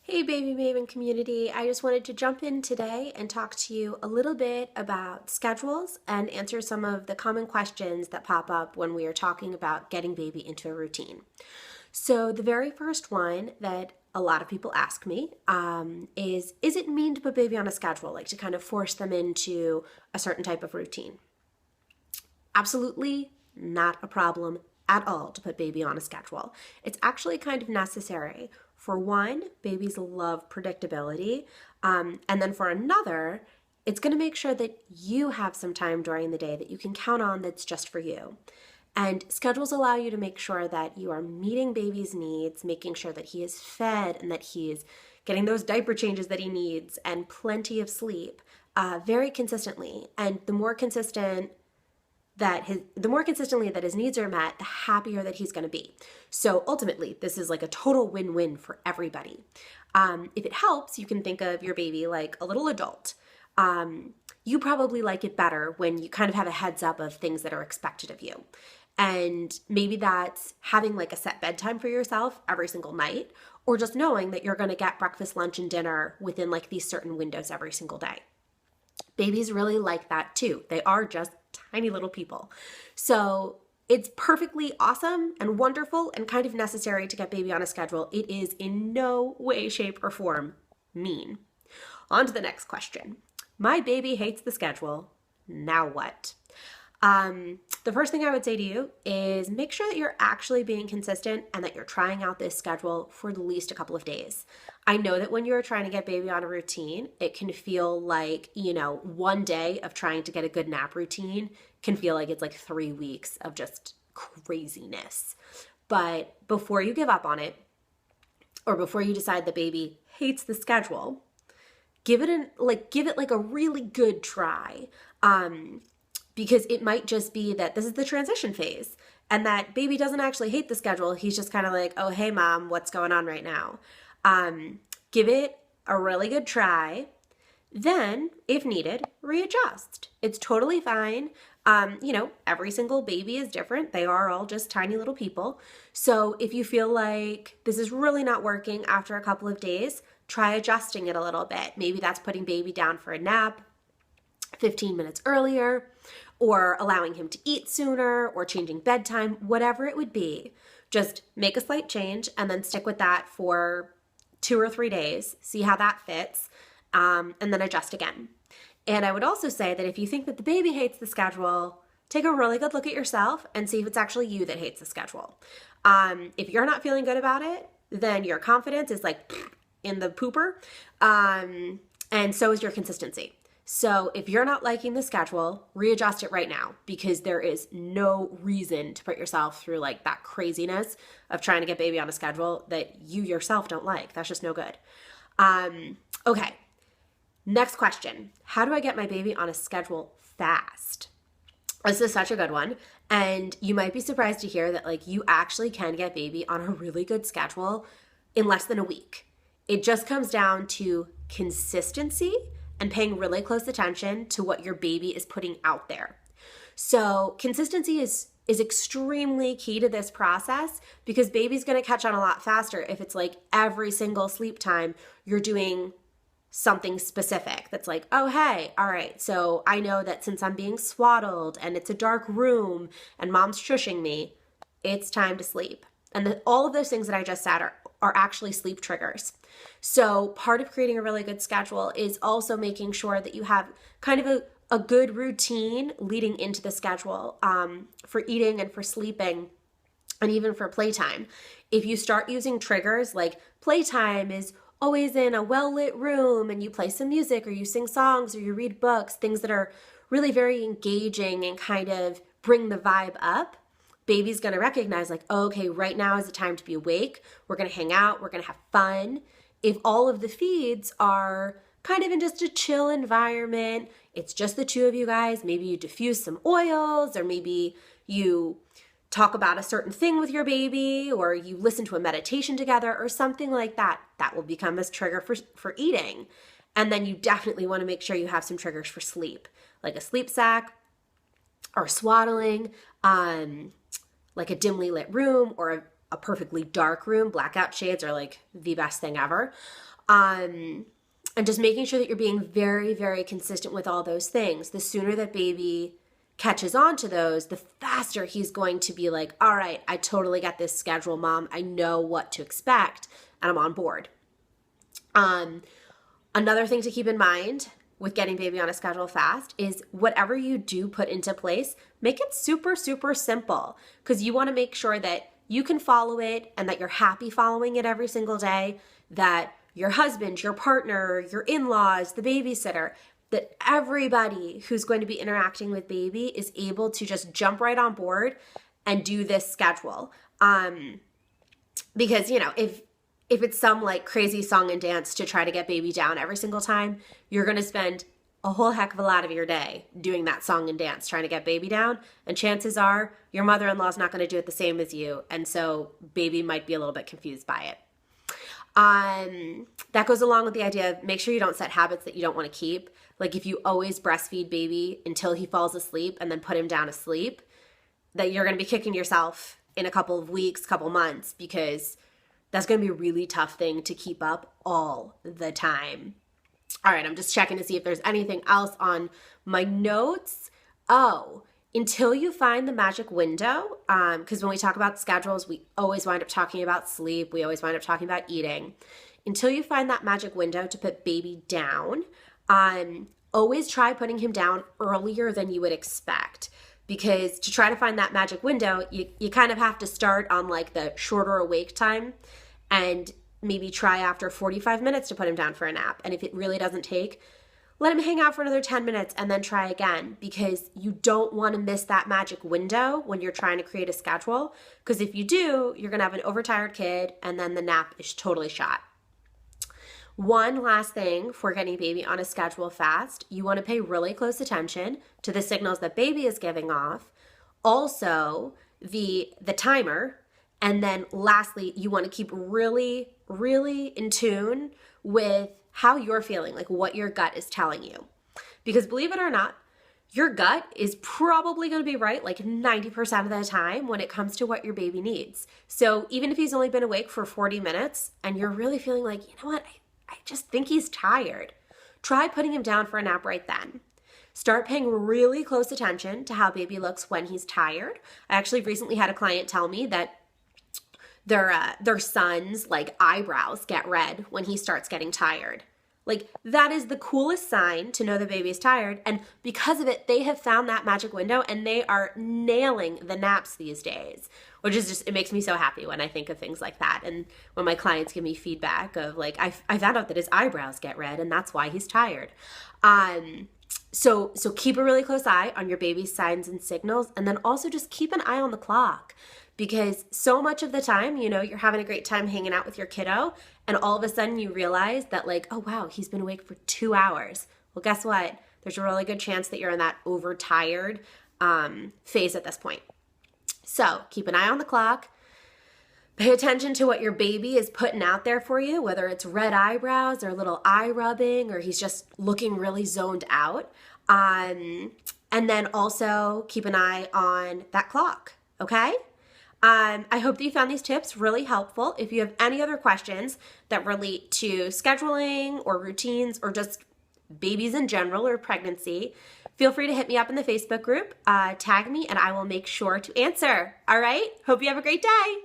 Hey, Baby Maven community. I just wanted to jump in today and talk to you a little bit about schedules and answer some of the common questions that pop up when we are talking about getting baby into a routine. So, the very first one that a lot of people ask me is it mean to put baby on a schedule, like to kind of force them into a certain type of routine? Absolutely not a problem at all to put baby on a schedule. It's actually kind of necessary. For one, babies love predictability. And then for another, it's going to make sure that you have some time during the day that you can count on that's just for you. And schedules allow you to make sure that you are meeting baby's needs, making sure that he is fed and that he is getting those diaper changes that he needs and plenty of sleep very consistently. And the more consistently that his needs are met, the happier that he's going to be. So ultimately, this is like a total win-win for everybody. If it helps, you can think of your baby like a little adult. You probably like it better when you kind of have a heads up of things that are expected of you. And maybe that's having like a set bedtime for yourself every single night, or just knowing that you're going to get breakfast, lunch, and dinner within like these certain windows every single day. Babies really like that too. They are just tiny little people. So it's perfectly awesome and wonderful and kind of necessary to get baby on a schedule. It is in no way, shape, or form mean. On to the next question. My baby hates the schedule. Now what? The first thing I would say to you is make sure that you're actually being consistent and that you're trying out this schedule for at least a couple of days. I know that when you're trying to get baby on a routine, it can feel like, one day of trying to get a good nap routine can feel like it's like 3 weeks of just craziness. But before you give up on it, or before you decide the baby hates the schedule, give it like a really good try. Because it might just be that this is the transition phase and that baby doesn't actually hate the schedule. He's just kind of like, oh, hey, mom, what's going on right now? Give it a really good try. Then, if needed, readjust. It's totally fine. Every single baby is different. They are all just tiny little people. So if you feel like this is really not working after a couple of days, try adjusting it a little bit. Maybe that's putting baby down for a nap 15 minutes earlier, or allowing him to eat sooner, or changing bedtime, whatever it would be. Just make a slight change and then stick with that for 2 or 3 days, see how that fits, and then adjust again. And I would also say that if you think that the baby hates the schedule, take a really good look at yourself and see if it's actually you that hates the schedule. If you're not feeling good about it, then your confidence is like in the pooper, and so is your consistency. So if you're not liking the schedule, readjust it right now, because there is no reason to put yourself through like that craziness of trying to get baby on a schedule that you yourself don't like. That's just no good. Okay, next question. How do I get my baby on a schedule fast? This is such a good one. And you might be surprised to hear that like you actually can get baby on a really good schedule in less than a week. It just comes down to consistency and paying really close attention to what your baby is putting out there. So consistency is extremely key to this process, because baby's going to catch on a lot faster if it's like every single sleep time you're doing something specific that's like, oh, hey, all right, so I know that since I'm being swaddled and it's a dark room and mom's shushing me, it's time to sleep. And all of those things that I just said are actually sleep triggers. So part of creating a really good schedule is also making sure that you have kind of a good routine leading into the schedule for eating and for sleeping and even for playtime. If you start using triggers like playtime is always in a well-lit room and you play some music or you sing songs or you read books, things that are really very engaging and kind of bring the vibe up, baby's going to recognize like, oh, okay, right now is the time to be awake. We're going to hang out. We're going to have fun. If all of the feeds are kind of in just a chill environment, it's just the two of you guys, maybe you diffuse some oils, or maybe you talk about a certain thing with your baby, or you listen to a meditation together or something like that, that will become a trigger for eating. And then you definitely want to make sure you have some triggers for sleep, like a sleep sack or swaddling, like a dimly lit room or a perfectly dark room. Blackout shades are like the best thing ever. And just making sure that you're being very, very consistent with all those things. The sooner that baby catches on to those, the faster he's going to be like, all right, I totally get this schedule, mom. I know what to expect and I'm on board. Another thing to keep in mind with getting baby on a schedule fast is whatever you do put into place, make it super, super simple, because you want to make sure that you can follow it and that you're happy following it every single day, that your husband, your partner, your in-laws, the babysitter, that everybody who's going to be interacting with baby is able to just jump right on board and do this schedule. Because, you know, if it's some like crazy song and dance to try to get baby down every single time, you're going to spend a whole heck of a lot of your day doing that song and dance, trying to get baby down. And chances are your mother-in-law is not going to do it the same as you. And so baby might be a little bit confused by it. That goes along with the idea of make sure you don't set habits that you don't want to keep. Like if you always breastfeed baby until he falls asleep and then put him down asleep, that you're going to be kicking yourself in a couple of weeks, couple months, because that's going to be a really tough thing to keep up all the time. All right, I'm just checking to see if there's anything else on my notes. Oh, until you find the magic window, because when we talk about schedules, we always wind up talking about sleep. We always wind up talking about eating. Until you find that magic window to put baby down, always try putting him down earlier than you would expect. Because to try to find that magic window, you kind of have to start on like the shorter awake time and maybe try after 45 minutes to put him down for a nap. And if it really doesn't take, let him hang out for another 10 minutes and then try again, because you don't want to miss that magic window when you're trying to create a schedule. Because if you do, you're going to have an overtired kid and then the nap is totally shot. One last thing for getting baby on a schedule fast, you want to pay really close attention to the signals that baby is giving off. Also, the timer. And then lastly, you want to keep really, really in tune with how you're feeling, like what your gut is telling you. Because believe it or not, your gut is probably going to be right like 90% of the time when it comes to what your baby needs. So even if he's only been awake for 40 minutes and you're really feeling like, you know what, I just think he's tired, try putting him down for a nap right then. Start paying really close attention to how baby looks when he's tired. I actually recently had a client tell me that their son's like eyebrows get red when he starts getting tired. Like that is the coolest sign to know the baby is tired. And because of it, they have found that magic window and they are nailing the naps these days, which is just, it makes me so happy when I think of things like that. And when my clients give me feedback of like, I found out that his eyebrows get red and that's why he's tired. So keep a really close eye on your baby's signs and signals, and then also just keep an eye on the clock. Because so much of the time, you know, you're having a great time hanging out with your kiddo and all of a sudden you realize that like, oh wow, he's been awake for 2 hours. Well, guess what? There's a really good chance that you're in that overtired phase at this point. So keep an eye on the clock. Pay attention to what your baby is putting out there for you, whether it's red eyebrows or a little eye rubbing or he's just looking really zoned out. And then also keep an eye on that clock, okay? I hope that you found these tips really helpful. If you have any other questions that relate to scheduling or routines or just babies in general or pregnancy, feel free to hit me up in the Facebook group, tag me, and I will make sure to answer. All right? Hope you have a great day.